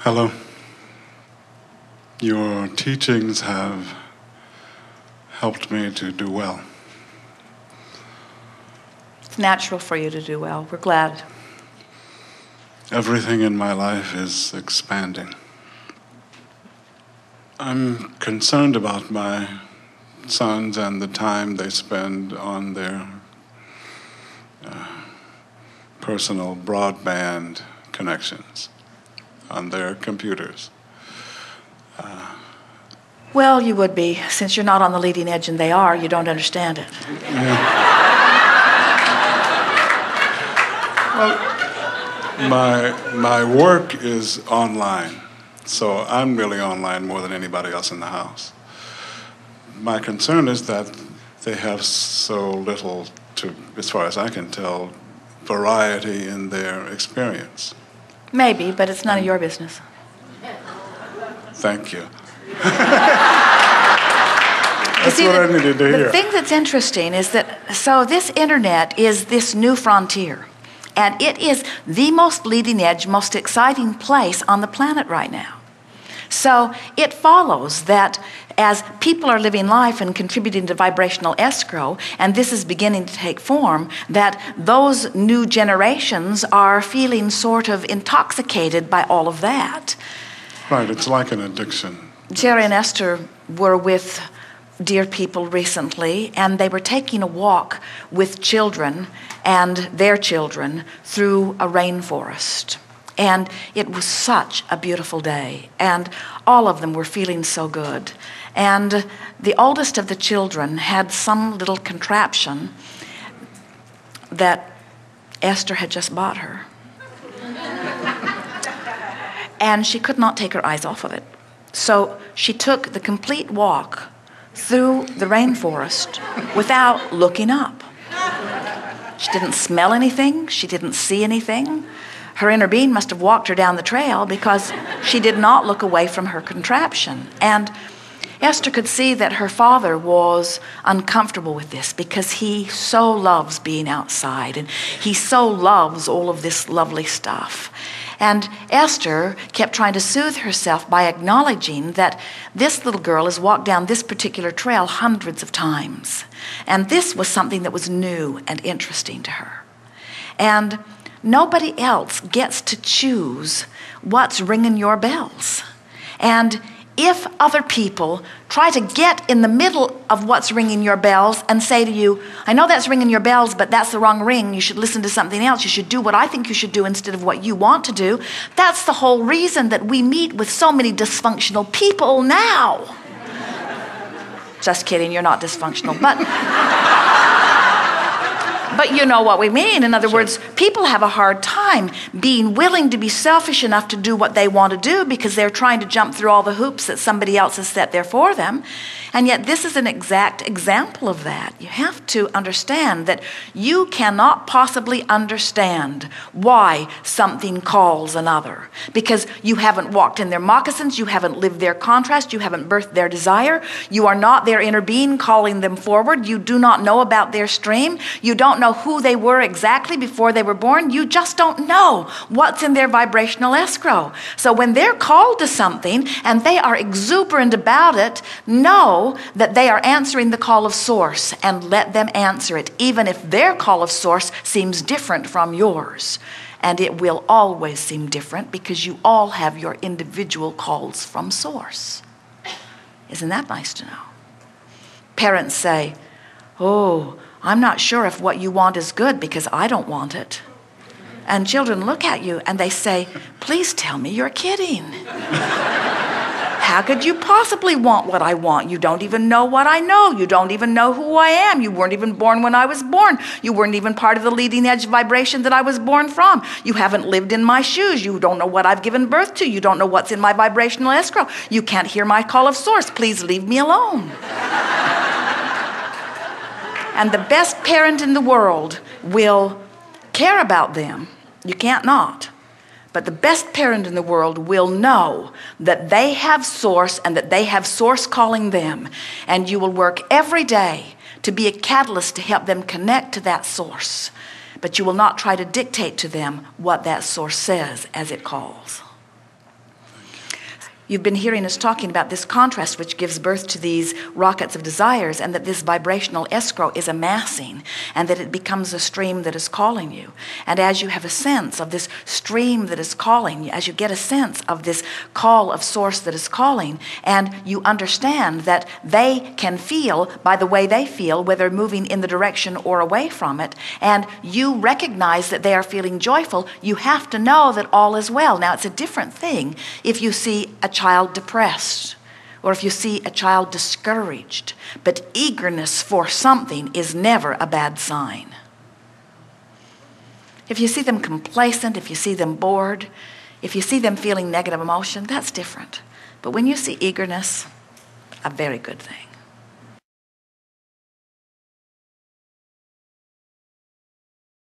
Hello. Your teachings have helped me to do well. It's natural for you to do well. We're glad. Everything in my life is expanding. I'm concerned about my sons and the time they spend on their personal broadband connections, on their computers. Well, you would be. Since you're not on the leading edge and they are, you don't understand it. Yeah. Well, my work is online, so I'm really online more than anybody else in the house. My concern is that they have so little, as far as I can tell, variety in their experience. Maybe, but it's none of your business. Thank you. That's what I needed to hear. The thing that's interesting is that, so this internet is this new frontier. And it is the most leading edge, most exciting place on the planet right now. So it follows that as people are living life and contributing to vibrational escrow, and this is beginning to take form, that those new generations are feeling sort of intoxicated by all of that. Right, it's like an addiction. Jerry and Esther were with dear people recently, and they were taking a walk with children and their children through a rainforest. And it was such a beautiful day, and all of them were feeling so good. And the oldest of the children had some little contraption that Esther had just bought her. And she could not take her eyes off of it. So she took the complete walk through the rainforest without looking up. She didn't smell anything. She didn't see anything. Her inner being must have walked her down the trail because she did not look away from her contraption. And Esther could see that her father was uncomfortable with this because he so loves being outside and he so loves all of this lovely stuff. And Esther kept trying to soothe herself by acknowledging that this little girl has walked down this particular trail hundreds of times. And this was something that was new and interesting to her. And nobody else gets to choose what's ringing your bells. And if other people try to get in the middle of what's ringing your bells and say to you, I know that's ringing your bells, but that's the wrong ring. You should listen to something else. You should do what I think you should do instead of what you want to do. That's the whole reason that we meet with so many dysfunctional people now. Just kidding, you're not dysfunctional, but you know what we mean. In other words, people have a hard time being willing to be selfish enough to do what they want to do because they're trying to jump through all the hoops that somebody else has set there for them. And yet this is an exact example of that. You have to understand that you cannot possibly understand why something calls another because you haven't walked in their moccasins, you haven't lived their contrast, you haven't birthed their desire, you are not their inner being calling them forward, you do not know about their stream, you don't know who they were exactly before they were born, you just don't know what's in their vibrational escrow. So when they're called to something and they are exuberant about it, know that they are answering the call of source and let them answer it, even if their call of source seems different from yours. And it will always seem different because you all have your individual calls from source. Isn't that nice to know? Parents say, oh, I'm not sure if what you want is good because I don't want it. And children look at you and they say, please tell me you're kidding. How could you possibly want what I want? You don't even know what I know. You don't even know who I am. You weren't even born when I was born. You weren't even part of the leading edge vibration that I was born from. You haven't lived in my shoes. You don't know what I've given birth to. You don't know what's in my vibrational escrow. You can't hear my call of source. Please leave me alone. And the best parent in the world will care about them. You can't not. But the best parent in the world will know that they have source and that they have source calling them. And you will work every day to be a catalyst to help them connect to that source. But you will not try to dictate to them what that source says as it calls. You've been hearing us talking about this contrast which gives birth to these rockets of desires, and that this vibrational escrow is amassing, and that it becomes a stream that is calling you. And as you have a sense of this stream that is calling, as you get a sense of this call of source that is calling, and you understand that they can feel by the way they feel, whether moving in the direction or away from it, and you recognize that they are feeling joyful, you have to know that all is well. Now, it's a different thing if you see a child depressed, or if you see a child discouraged. But eagerness for something is never a bad sign. If you see them complacent, if you see them bored, if you see them feeling negative emotion, that's different. But when you see eagerness, a very good thing.